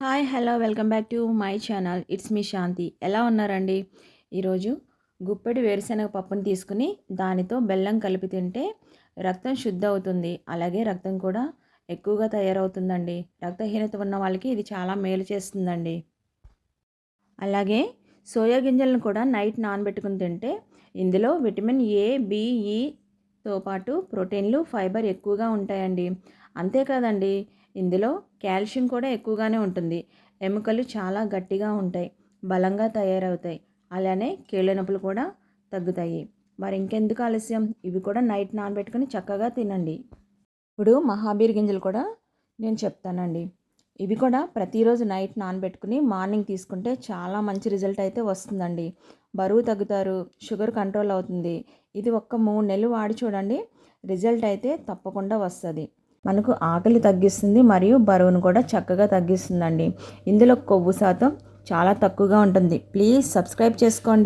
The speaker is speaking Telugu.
Hi hello welcome back to my channel. It's me Shanti. ఎలా ఉన్నారండి? ఈరోజు గుప్పెడు వేరుశనగ పప్పుని తీసుకుని దానితో బెల్లం కలిపి తింటే రక్తం శుద్ధ అవుతుంది. అలాగే రక్తం కూడా ఎక్కువగా తయారవుతుందండి. రక్తహీనత ఉన్న వాళ్ళకి ఇది చాలా మేలు చేస్తుందండి. అలాగే సోయా గింజలను కూడా నైట్ నానబెట్టుకుని తింటే ఇందులో విటమిన్ ఏ, బి, ఈతో పాటు ప్రోటీన్లు, ఫైబర్ ఎక్కువగా ఉంటాయండి. అంతేకాదండి, ఇందులో కాల్షియం కూడా ఎక్కువగానే ఉంటుంది. ఎముకలు చాలా గట్టిగా ఉంటాయి, బలంగా తయారవుతాయి. అలానే కీళ్ళ నొప్పులు కూడా తగ్గుతాయి. మరి ఇంకెందుకు ఆలస్యం, ఇవి కూడా నైట్ నానబెట్టుకుని చక్కగా తినండి. ఇప్పుడు మహాబీర్ గింజలు కూడా నేను చెప్తానండి. ఇవి కూడా ప్రతిరోజు నైట్ నానబెట్టుకుని మార్నింగ్ తీసుకుంటే చాలా మంచి రిజల్ట్ అయితే వస్తుందండి. బరువు తగ్గుతారు, షుగర్ కంట్రోల్ అవుతుంది. ఇది ఒక్క 3 నెలలు వాడి చూడండి, రిజల్ట్ అయితే తప్పకుండా వస్తుంది. మనకు ఆకలి తగ్గిస్తుంది మరియు బరువును కూడా చక్కగా తగ్గిస్తుందండి. ఇందులో కొవ్వు శాతం చాలా తక్కువగా ఉంటుంది. ప్లీజ్ సబ్స్క్రైబ్ చేసుకోండి.